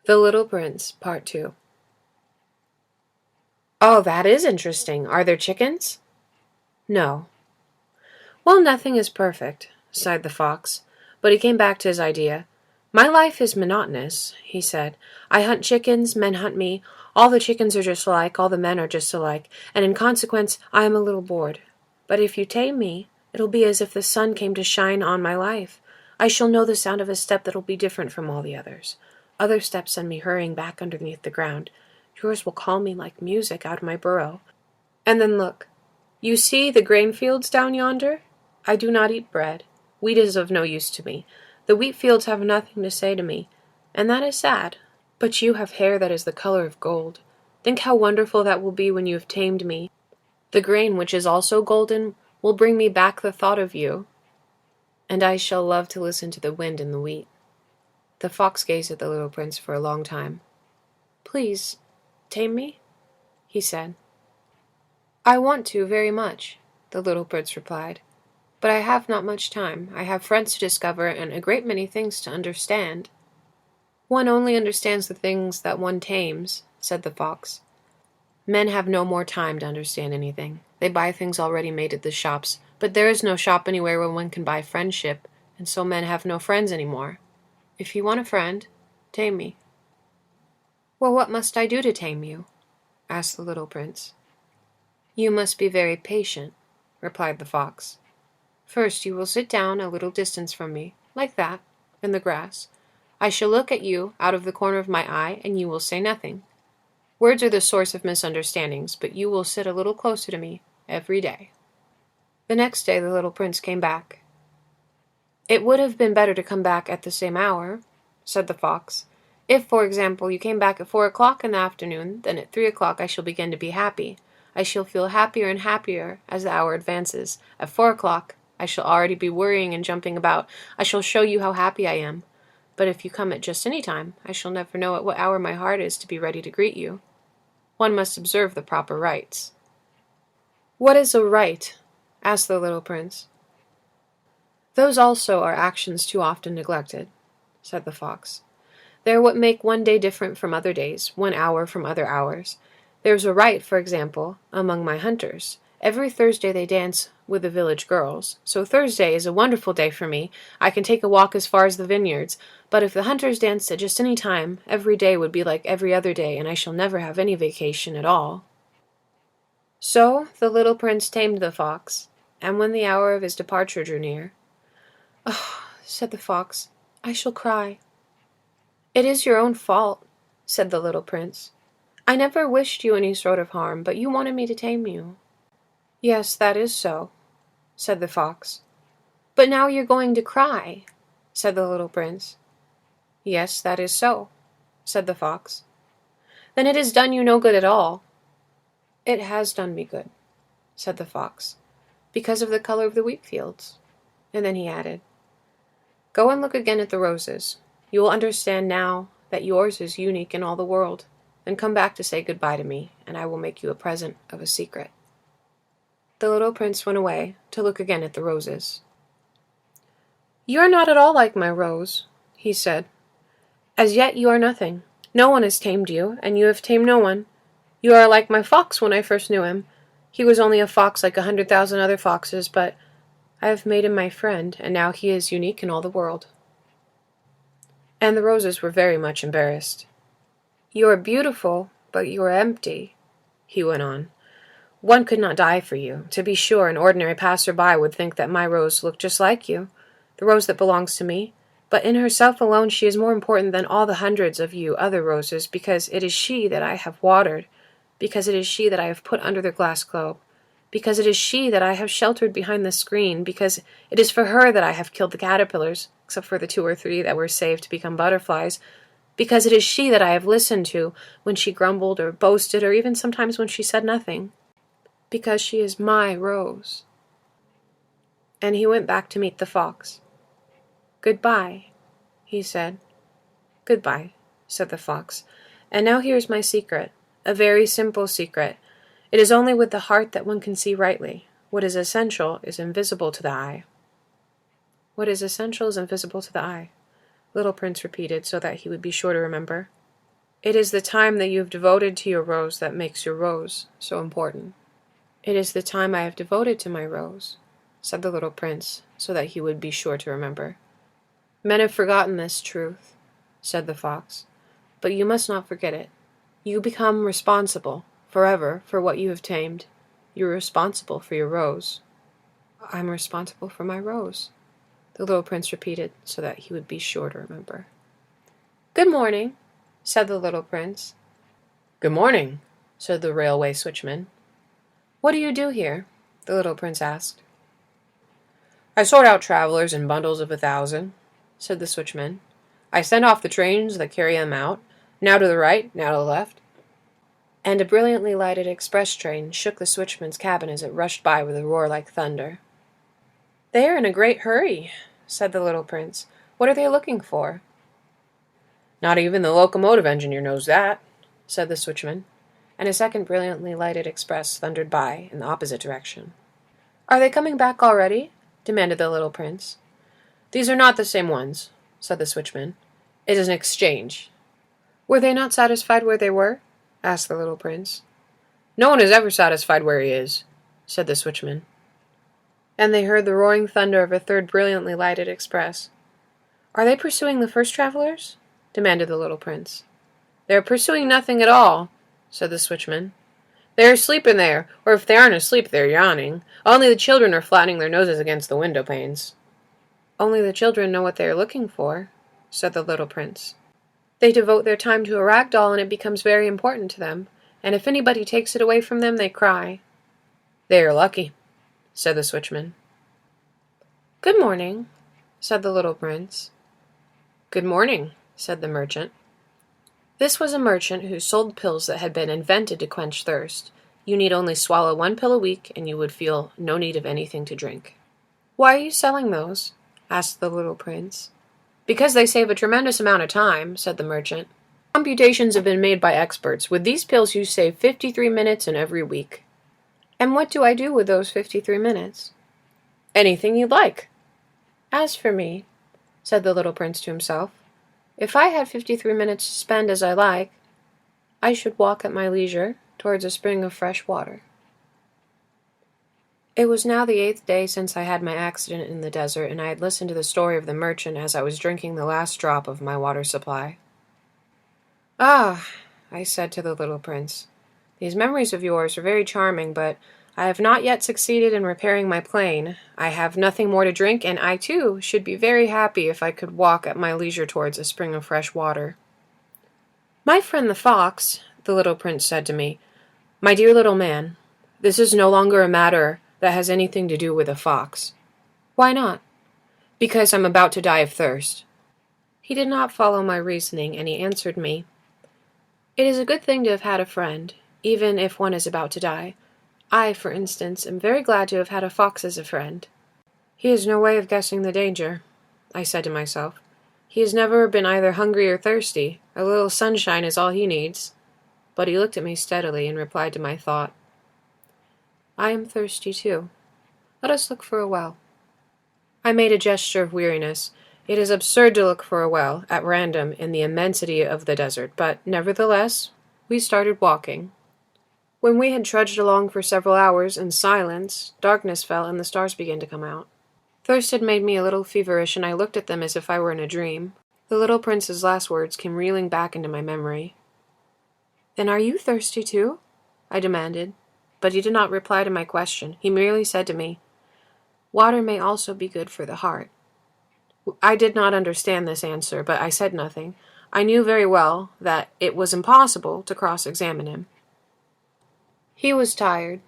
The Little Prince, Part 2. Oh, that is interesting. Are there chickens? No. Well, nothing is perfect, sighed the fox, but he came back to his idea. My life is monotonous, he said. I hunt chickens, men hunt me, all the chickens are just alike, all the men are just alike, and in consequence I am a little bored. But if you tame me, it'll be as if the sun came to shine on my life. I shall know the sound of a step that'll be different from all the others. Other steps send me hurrying back underneath the ground. Yours will call me like music out of my burrow. And then look. You see the grain fields down yonder? I do not eat bread. Wheat is of no use to me. The wheat fields have nothing to say to me, and that is sad. But you have hair that is the color of gold. Think how wonderful that will be when you have tamed me. The grain, which is also golden, will bring me back the thought of you, and I shall love to listen to the wind in the wheat. The fox gazed at the little prince for a long time. Please, tame me, he said. I want to very much, the little prince replied, but I have not much time. I have friends to discover and a great many things to understand. One only understands the things that one tames, said the fox. Men have no more time to understand anything. They buy things already made at the shops, but there is no shop anywhere where one can buy friendship, and so men have no friends any more. If you want a friend, tame me. Well, what must I do to tame you? Asked the little prince. You must be very patient, replied the fox. First you will sit down a little distance from me, like that, in the grass. I shall look at you out of the corner of my eye, and you will say nothing. Words are the source of misunderstandings, but you will sit a little closer to me every day. The next day the little prince came back. It would have been better to come back at the same hour, said the fox. If, for example, you came back at 4 o'clock in the afternoon, then at 3 o'clock I shall begin to be happy. I shall feel happier and happier as the hour advances. At 4 o'clock I shall already be worrying and jumping about. I shall show you how happy I am. But if you come at just any time, I shall never know at what hour my heart is to be ready to greet you. One must observe the proper rites. What is a rite? Asked the little prince. Those also are actions too often neglected, said the fox. They are what make one day different from other days, 1 hour from other hours. There is a rite, for example, among my hunters. Every Thursday they dance with the village girls. So Thursday is a wonderful day for me. I can take a walk as far as the vineyards. But if the hunters danced at just any time, every day would be like every other day, and I shall never have any vacation at all. So the little prince tamed the fox, and when the hour of his departure drew near, "Oh," said the fox, "I shall cry." "It is your own fault," said the little prince. "I never wished you any sort of harm, but you wanted me to tame you." "Yes, that is so," said the fox. "But now you're going to cry," said the little prince. "Yes, that is so," said the fox. "Then it has done you no good at all." "It has done me good," said the fox, "because of the color of the wheat fields." And then he added, "Go and look again at the roses. You will understand now that yours is unique in all the world. Then come back to say goodbye to me, and I will make you a present of a secret." The little prince went away to look again at the roses. "You are not at all like my rose," he said. "As yet you are nothing. No one has tamed you, and you have tamed no one. You are like my fox when I first knew him. He was only a fox like 100,000 other foxes, but I have made him my friend, and now he is unique in all the world." And the roses were very much embarrassed. "You are beautiful, but you are empty," he went on. "One could not die for you. To be sure, an ordinary passer-by would think that my rose looked just like you, the rose that belongs to me. But in herself alone she is more important than all the hundreds of you other roses, because it is she that I have watered, because it is she that I have put under the glass globe, because it is she that I have sheltered behind the screen, because it is for her that I have killed the caterpillars, except for the 2 or 3 that were saved to become butterflies, because it is she that I have listened to when she grumbled or boasted, or even sometimes when she said nothing, because she is my rose." And he went back to meet the fox. "Goodbye," he said. "Goodbye," said the fox. "And now here is my secret, a very simple secret. It is only with the heart that one can see rightly. What is essential is invisible to the eye." "What is essential is invisible to the eye," Little Prince repeated so that he would be sure to remember. It is the time that you have devoted to your rose that makes your rose so important. It is the time I have devoted to my rose, said the little prince, so that he would be sure to remember. Men have forgotten this truth, said the fox, but you must not forget it. You become responsible, forever, for what you have tamed. You are responsible for your rose. I'm responsible for my rose, the little prince repeated, so that he would be sure to remember. Good morning, said the little prince. Good morning, said the railway switchman. What do you do here? The little prince asked. I sort out travelers in bundles of 1,000, said the switchman. I send off the trains that carry them out, now to the right, now to the left. And a brilliantly lighted express train shook the switchman's cabin as it rushed by with a roar like thunder. They are in a great hurry, said the little prince. What are they looking for? Not even the locomotive engineer knows that, said the switchman, and a second brilliantly lighted express thundered by in the opposite direction. Are they coming back already? Demanded the little prince. These are not the same ones, said the switchman. It is an exchange. Were they not satisfied where they were? Asked the little prince. No one is ever satisfied where he is, said the switchman. And they heard the roaring thunder of a third brilliantly lighted express. Are they pursuing the first travelers? Demanded the little prince. They are pursuing nothing at all, said the switchman. They are asleep in there, or if they aren't asleep, they're yawning. Only the children are flattening their noses against the window panes. Only the children know what they are looking for, said the little prince. They devote their time to a rag doll, and it becomes very important to them, and if anybody takes it away from them, they cry. They are lucky, said the switchman. Good morning, said the little prince. Good morning, said the merchant. This was a merchant who sold pills that had been invented to quench thirst. You need only swallow 1 pill a week, and you would feel no need of anything to drink. Why are you selling those? Asked the little prince. Because they save a tremendous amount of time, said the merchant. Computations have been made by experts. With these pills you save 53 minutes in every week. And what do I do with those 53 minutes? Anything you'd like. As for me, said the little prince to himself, if I had 53 minutes to spend as I like, I should walk at my leisure towards a spring of fresh water. It was now the 8th day since I had my accident in the desert, and I had listened to the story of the merchant as I was drinking the last drop of my water supply. Ah, I said to the little prince, these memories of yours are very charming, but I have not yet succeeded in repairing my plane. I have nothing more to drink, and I, too, should be very happy if I could walk at my leisure towards a spring of fresh water. My friend the fox, the little prince said to me, my dear little man, this is no longer a matter that has anything to do with a fox. Why not? Because I'm about to die of thirst. He did not follow my reasoning, and he answered me, It is a good thing to have had a friend, even if one is about to die. I, for instance, am very glad to have had a fox as a friend. He has no way of guessing the danger, I said to myself. He has never been either hungry or thirsty. A little sunshine is all he needs. But he looked at me steadily and replied to my thought. I am thirsty too. Let us look for a well. I made a gesture of weariness. It is absurd to look for a well, at random, in the immensity of the desert, but, nevertheless, we started walking. When we had trudged along for several hours in silence, darkness fell and the stars began to come out. Thirst had made me a little feverish, and I looked at them as if I were in a dream. The little prince's last words came reeling back into my memory. Then are you thirsty too? I demanded. But he did not reply to my question. He merely said to me, Water may also be good for the heart. I did not understand this answer, but I said nothing. I knew very well that it was impossible to cross-examine him. He was tired.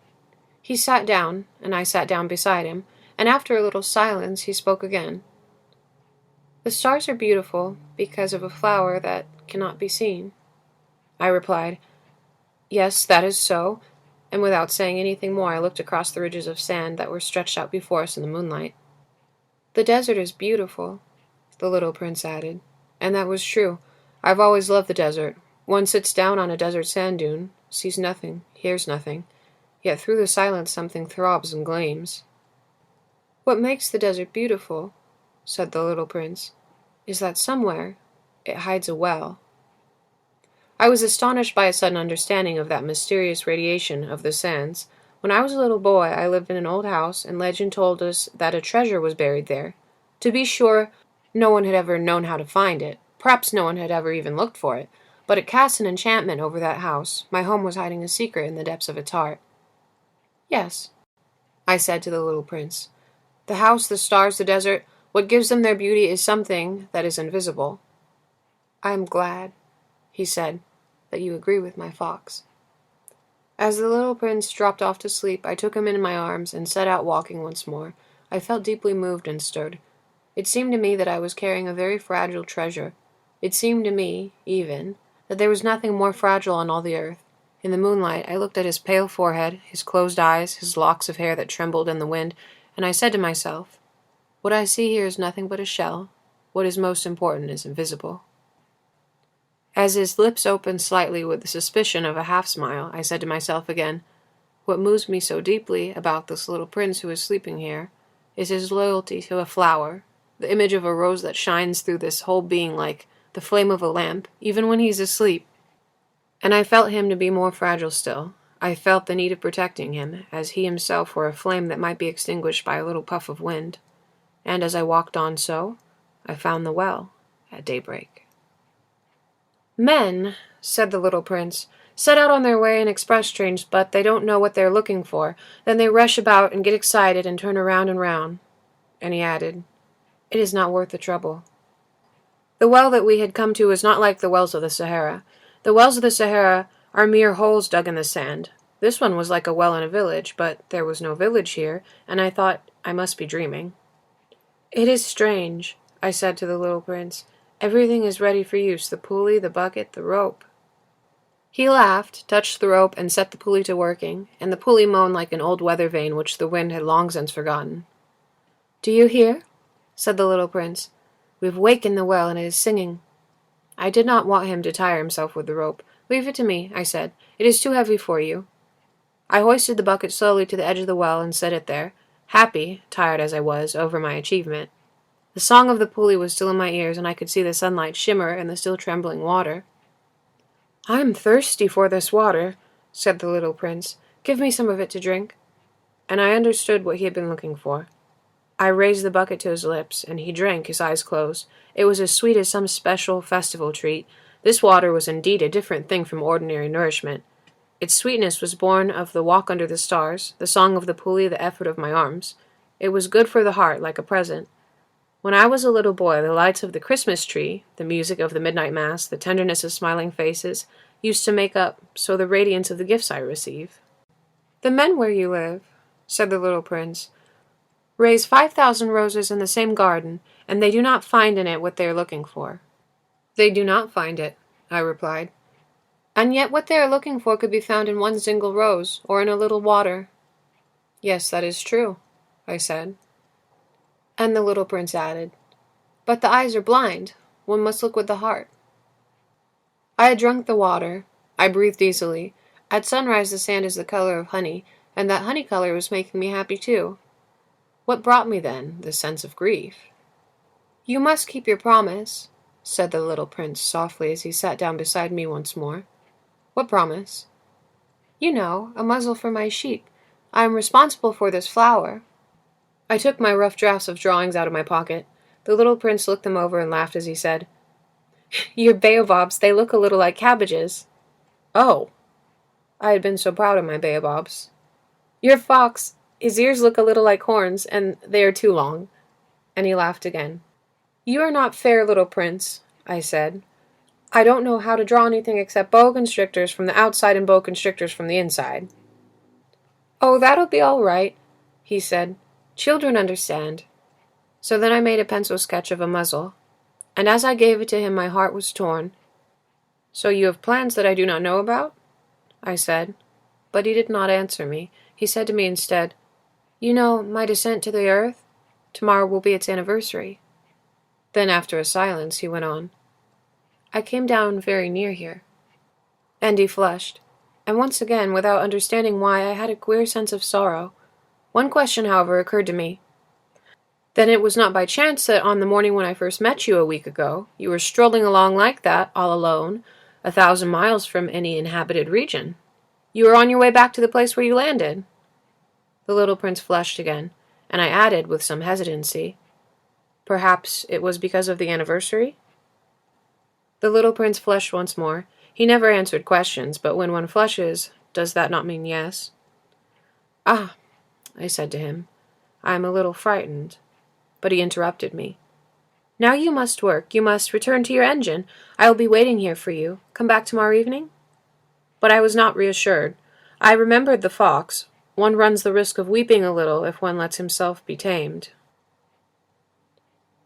He sat down, and I sat down beside him, and after a little silence he spoke again. The stars are beautiful because of a flower that cannot be seen. I replied, Yes, that is so, and without saying anything more I looked across the ridges of sand that were stretched out before us in the moonlight. The desert is beautiful, the little prince added, and that was true. I've always loved the desert. One sits down on a desert sand dune, sees nothing, hears nothing, yet through the silence something throbs and gleams. What makes the desert beautiful, said the little prince, is that somewhere it hides a well. I was astonished by a sudden understanding of that mysterious radiation of the sands. When I was a little boy, I lived in an old house, and legend told us that a treasure was buried there. To be sure, no one had ever known how to find it. Perhaps no one had ever even looked for it. But it cast an enchantment over that house. My home was hiding a secret in the depths of its heart. Yes, I said to the little prince. The house, the stars, the desert, what gives them their beauty is something that is invisible. I am glad, he said, that you agree with my fox. As the little prince dropped off to sleep, I took him in my arms and set out walking once more. I felt deeply moved and stirred. It seemed to me that I was carrying a very fragile treasure. It seemed to me, even, that there was nothing more fragile on all the earth. In the moonlight, I looked at his pale forehead, his closed eyes, his locks of hair that trembled in the wind, and I said to myself, what I see here is nothing but a shell. What is most important is invisible. As his lips opened slightly with the suspicion of a half-smile, I said to myself again, what moves me so deeply about this little prince who is sleeping here is his loyalty to a flower, the image of a rose that shines through this whole being like the flame of a lamp, even when he's asleep. And I felt him to be more fragile still. I felt the need of protecting him, as he himself were a flame that might be extinguished by a little puff of wind. And as I walked on so, I found the well at daybreak. Men, said the little prince, set out on their way and express strange, but they don't know what they're looking for. Then they rush about and get excited and turn around and round. And he added, it is not worth the trouble. The well that we had come to was not like the wells of the Sahara. The wells of the Sahara are mere holes dug in the sand. This one was like a well in a village, but there was no village here, and I thought I must be dreaming. It is strange, I said to the little prince. Everything is ready for use, the pulley, the bucket, the rope. He laughed, touched the rope, and set the pulley to working, and the pulley moaned like an old weather vane which the wind had long since forgotten. Do you hear? Said the little prince. We've wakened the well, and it is singing. I did not want him to tire himself with the rope. Leave it to me, I said. It is too heavy for you. I hoisted the bucket slowly to the edge of the well and set it there, happy, tired as I was, over my achievement. The song of the pulley was still in my ears, and I could see the sunlight shimmer in the still trembling water. I am thirsty for this water, said the little prince. Give me some of it to drink. And I understood what he had been looking for. I raised the bucket to his lips, and he drank, his eyes closed. It was as sweet as some special festival treat. This water was indeed a different thing from ordinary nourishment. Its sweetness was born of the walk under the stars, the song of the pulley, the effort of my arms. It was good for the heart, like a present. When I was a little boy, the lights of the Christmas tree, the music of the midnight mass, the tenderness of smiling faces, used to make up so the radiance of the gifts I receive. The men where you live, said the little prince, raise 5,000 roses in the same garden, and they do not find in it what they are looking for. They do not find it, I replied. And yet what they are looking for could be found in one single rose, or in a little water. Yes, that is true, I said. And the little prince added, but the eyes are blind. One must look with the heart. I had drunk the water. I breathed easily. At sunrise the sand is the color of honey, and that honey color was making me happy too. What brought me then this sense of grief? You must keep your promise, said the little prince softly as he sat down beside me once more. What promise? You know, a muzzle for my sheep. I am responsible for this flower. I took my rough drafts of drawings out of my pocket. The little prince looked them over and laughed as he said, Your baobabs, they look a little like cabbages. Oh! I had been so proud of my baobabs. Your fox, his ears look a little like horns, and they are too long. And he laughed again. You are not fair, little prince, I said. I don't know how to draw anything except boa constrictors from the outside and boa constrictors from the inside. Oh, that'll be all right, he said. Children understand. So then I made a pencil sketch of a muzzle, and as I gave it to him my heart was torn. So you have plans that I do not know about? I said. But he did not answer me. He said to me instead, You know, my descent to the earth? Tomorrow will be its anniversary. Then after a silence he went on, I came down very near here. And he flushed, and once again, without understanding why, I had a queer sense of sorrow. One question, however, occurred to me. Then it was not by chance that on the morning when I first met you a week ago, you were strolling along like that, all alone, 1,000 miles from any inhabited region. You are on your way back to the place where you landed." The little prince flushed again, and I added with some hesitancy, "Perhaps it was because of the anniversary?" The little prince flushed once more. He never answered questions, but when one flushes, does that not mean yes? "Ah," I said to him, "I am a little frightened." But he interrupted me. "Now you must work. You must return to your engine. I will be waiting here for you. Come back tomorrow evening?" But I was not reassured. I remembered the fox. One runs the risk of weeping a little if one lets himself be tamed.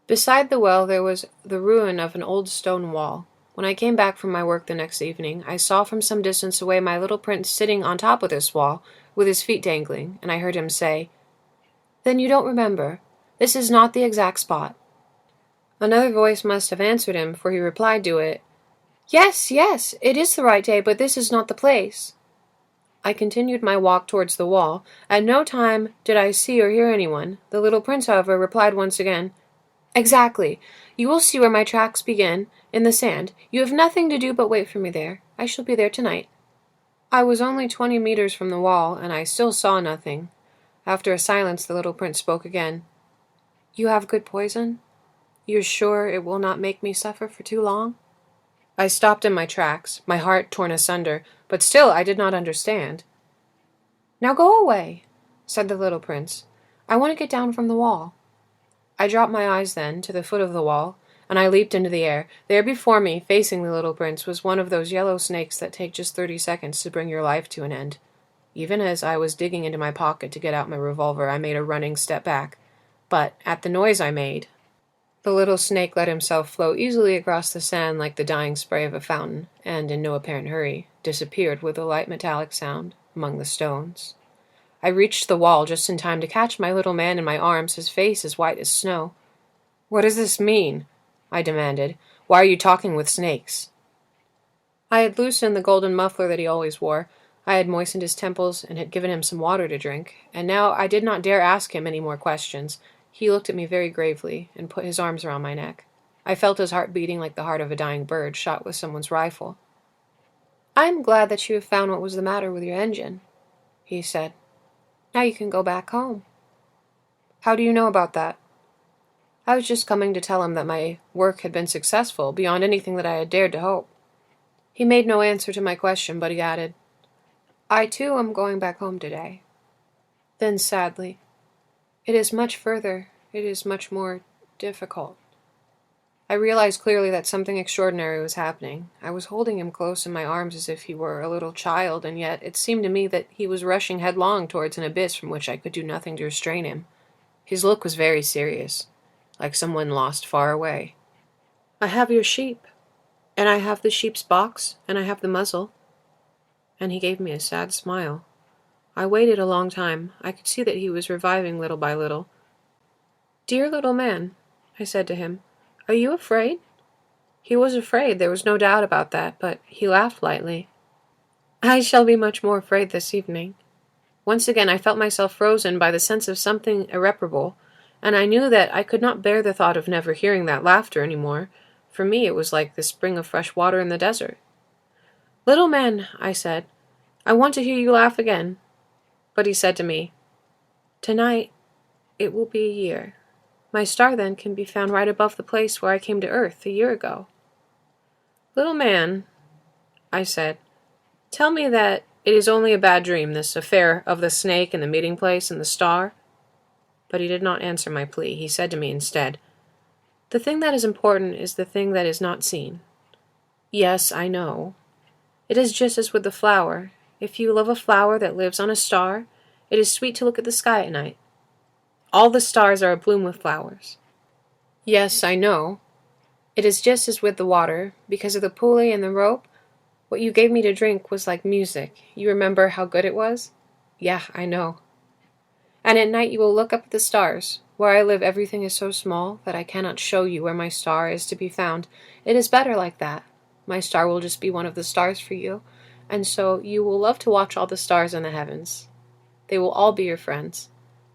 Beside the well there was the ruin of an old stone wall. When I came back from my work the next evening, I saw from some distance away my little prince sitting on top of this wall, with his feet dangling, and I heard him say, "Then you don't remember. This is not the exact spot." Another voice must have answered him, for he replied to it, "Yes, yes, it is the right day, but this is not the place." I continued my walk towards the wall. At no time did I see or hear anyone. The little prince, however, replied once again, "Exactly. You will see where my tracks begin, in the sand. You have nothing to do but wait for me there. I shall be there tonight." I was only 20 meters from the wall, and I still saw nothing. After a silence, the little prince spoke again. "You have good poison? You're sure it will not make me suffer for too long?" I stopped in my tracks, my heart torn asunder, but still I did not understand. "Now go away," said the little prince. "I want to get down from the wall." I dropped my eyes then to the foot of the wall, and I leaped into the air. There before me, facing the little prince, was one of those yellow snakes that take just 30 seconds to bring your life to an end. Even as I was digging into my pocket to get out my revolver, I made a running step back. But at the noise I made, the little snake let himself flow easily across the sand like the dying spray of a fountain, and, in no apparent hurry, disappeared with a light metallic sound among the stones. I reached the wall just in time to catch my little man in my arms, his face as white as snow. "What does this mean?" I demanded. "Why are you talking with snakes?" I had loosened the golden muffler that he always wore. I had moistened his temples and had given him some water to drink, and now I did not dare ask him any more questions. He looked at me very gravely and put his arms around my neck. I felt his heart beating like the heart of a dying bird shot with someone's rifle. "I am glad that you have found what was the matter with your engine," he said. "Now you can go back home." "How do you know about that?" I was just coming to tell him that my work had been successful, beyond anything that I had dared to hope. He made no answer to my question, but he added, "I, too, am going back home today." Then, sadly, "It is much further. It is much more difficult." I realized clearly that something extraordinary was happening. I was holding him close in my arms as if he were a little child, and yet it seemed to me that he was rushing headlong towards an abyss from which I could do nothing to restrain him. His look was very serious, like someone lost far away. "I have your sheep, and I have the sheep's box, and I have the muzzle." And he gave me a sad smile. I waited a long time. I could see that he was reviving little by little. "Dear little man," I said to him, "are you afraid?" He was afraid, there was no doubt about that, but he laughed lightly. "I shall be much more afraid this evening." Once again I felt myself frozen by the sense of something irreparable, and I knew that I could not bear the thought of never hearing that laughter any more. For me it was like the spring of fresh water in the desert. "Little man," I said, "I want to hear you laugh again." But he said to me, "Tonight it will be a year. My star then can be found right above the place where I came to Earth a year ago." "Little man," I said, "tell me that it is only a bad dream, this affair of the snake and the meeting place and the star." But he did not answer my plea. He said to me instead, "The thing that is important is the thing that is not seen." "Yes, I know. It is just as with the flower. If you love a flower that lives on a star, it is sweet to look at the sky at night. All the stars are abloom with flowers." "Yes, I know. It is just as with the water. Because of the pulley and the rope, what you gave me to drink was like music. You remember how good it was?" "Yeah, I know." "And at night you will look up at the stars. Where I live everything is so small that I cannot show you where my star is to be found. It is better like that. My star will just be one of the stars for you, and so you will love to watch all the stars in the heavens. They will all be your friends.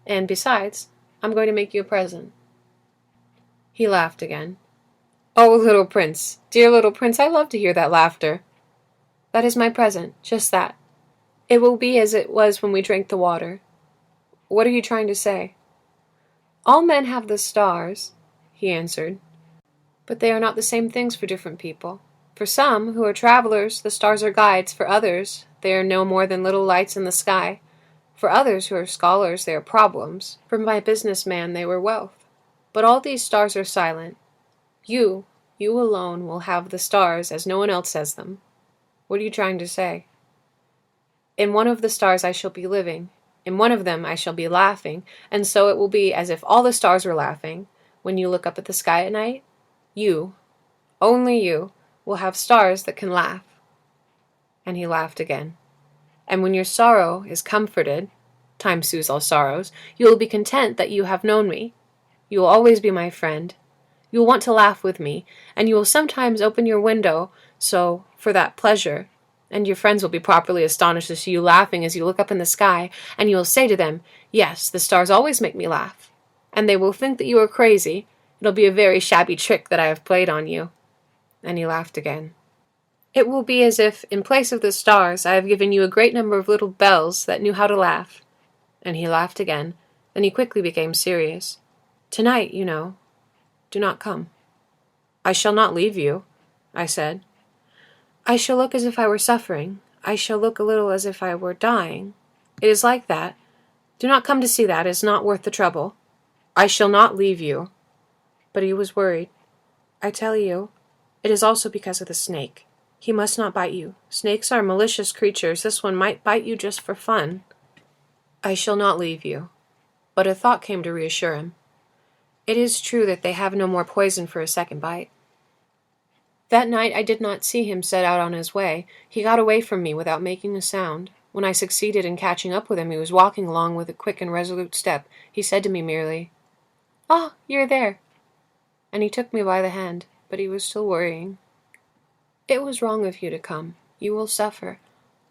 And besides, I'm going to make you a present." He laughed again. "Oh, little prince, dear little prince, I love to hear that laughter." That is my present, just that. It will be as it was when we drank the water. What are you trying to say? All men have the stars, he answered, but they are not the same things for different people. For some, who are travelers, the stars are guides. For others, they are no more than little lights in the sky. For others who are scholars, they are problems. For my businessman, they were wealth. But all these stars are silent. You alone will have the stars as no one else has them. What are you trying to say? In one of the stars I shall be living. In one of them I shall be laughing, and so it will be as if all the stars were laughing. When you look up at the sky at night, you, only you, will have stars that can laugh. And he laughed again. And when your sorrow is comforted, time soothes all sorrows, you will be content that you have known me. You will always be my friend. You will want to laugh with me, and you will sometimes open your window so for that pleasure, and your friends will be properly astonished to see you laughing as you look up in the sky, and you will say to them, "Yes, the stars always make me laugh." And they will think that you are crazy. It'll be a very shabby trick that I have played on you. And he laughed again. It will be as if, in place of the stars, I have given you a great number of little bells that knew how to laugh. And he laughed again. Then he quickly became serious. Tonight, you know. Do not come. I shall not leave you, I said. I shall look as if I were suffering. I shall look a little as if I were dying. It is like that. Do not come to see that. It is not worth the trouble. I shall not leave you. But he was worried. I tell you, it is also because of the snake. He must not bite you. Snakes are malicious creatures. This one might bite you just for fun. I shall not leave you. But a thought came to reassure him. It is true that they have no more poison for a second bite. That night I did not see him set out on his way. He got away from me without making a sound. When I succeeded in catching up with him, he was walking along with a quick and resolute step. He said to me merely, "Ah, you're there." And he took me by the hand, but he was still worrying. It was wrong of you to come. You will suffer.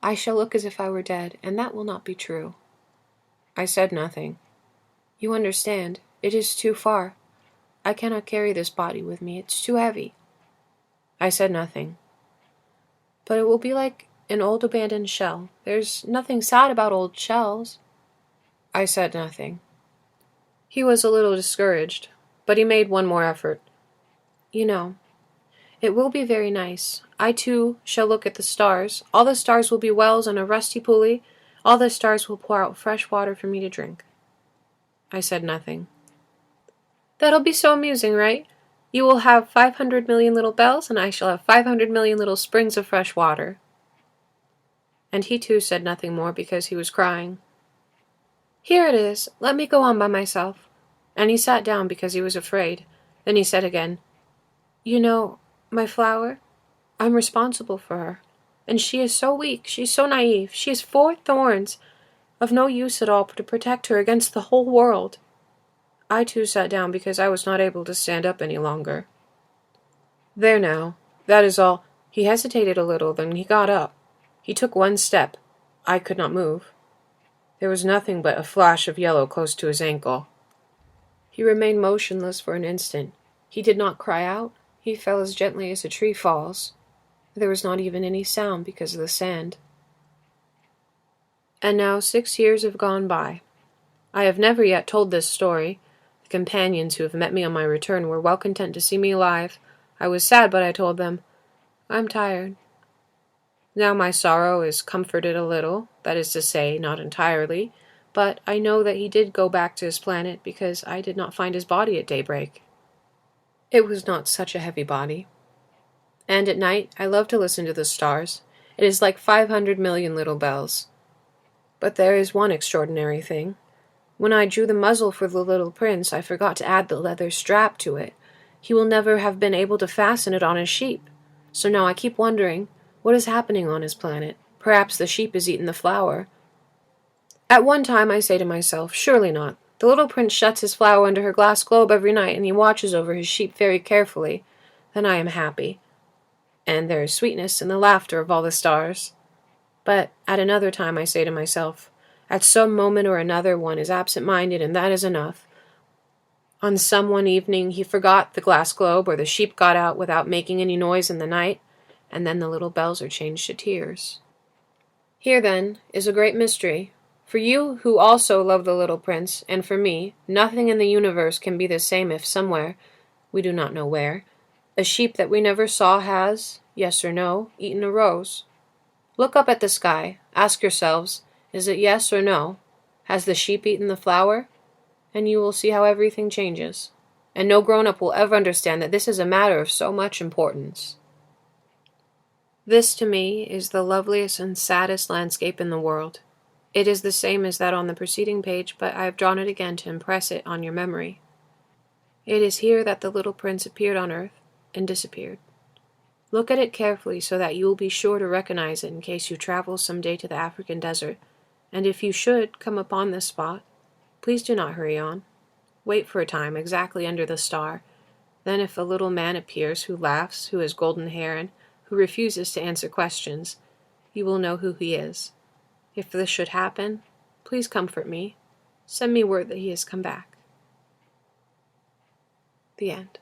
I shall look as if I were dead, and that will not be true. I said nothing. You understand, it is too far. I cannot carry this body with me. It's too heavy. I said nothing. But it will be like an old abandoned shell. There's nothing sad about old shells. I said nothing. He was a little discouraged, but he made one more effort. You know, it will be very nice. I, too, shall look at the stars. All the stars will be wells on a rusty pulley. All the stars will pour out fresh water for me to drink. I said nothing. That'll be so amusing, right? You will have 500 million little bells, and I shall have 500 million little springs of fresh water. And he, too, said nothing more because he was crying. Here it is. Let me go on by myself. And he sat down because he was afraid. Then he said again, You know, my flower, I'm responsible for her. And she is so weak, she's so naive. She has 4 thorns, of no use at all to protect her against the whole world. I too sat down because I was not able to stand up any longer. There now, that is all. He hesitated a little, then he got up. He took 1 step. I could not move. There was nothing but a flash of yellow close to his ankle. He remained motionless for an instant. He did not cry out. He fell as gently as a tree falls. There was not even any sound because of the sand. And now 6 years have gone by. I have never yet told this story. The companions who have met me on my return were well content to see me alive. I was sad, but I told them, I'm tired. Now my sorrow is comforted a little, that is to say, not entirely, but I know that he did go back to his planet because I did not find his body at daybreak. It was not such a heavy body. And at night I love to listen to the stars. It is like 500 million little bells. But there is one extraordinary thing. When I drew the muzzle for the little prince, I forgot to add the leather strap to it. He will never have been able to fasten it on his sheep. So now I keep wondering, what is happening on his planet? Perhaps the sheep has eaten the flower. At one time I say to myself, surely not. The little prince shuts his flower under her glass globe every night, and he watches over his sheep very carefully. Then I am happy. And there is sweetness in the laughter of all the stars. But at another time I say to myself, at some moment or another one is absent-minded, and that is enough. On some one evening he forgot the glass globe, or the sheep got out without making any noise in the night, and then the little bells are changed to tears. Here, then, is a great mystery. For you who also love the little prince, and for me, nothing in the universe can be the same if somewhere, we do not know where, a sheep that we never saw has, yes or no, eaten a rose. Look up at the sky. Ask yourselves, is it yes or no? Has the sheep eaten the flower? And you will see how everything changes. And no grown-up will ever understand that this is a matter of so much importance. This, to me, is the loveliest and saddest landscape in the world. It is the same as that on the preceding page, but I have drawn it again to impress it on your memory. It is here that the little prince appeared on earth and disappeared. Look at it carefully so that you will be sure to recognize it in case you travel some day to the African desert, and if you should come upon this spot, please do not hurry on. Wait for a time exactly under the star. Then if a little man appears who laughs, who has golden hair, and who refuses to answer questions, you will know who he is. If this should happen, please comfort me. Send me word that he has come back. The end.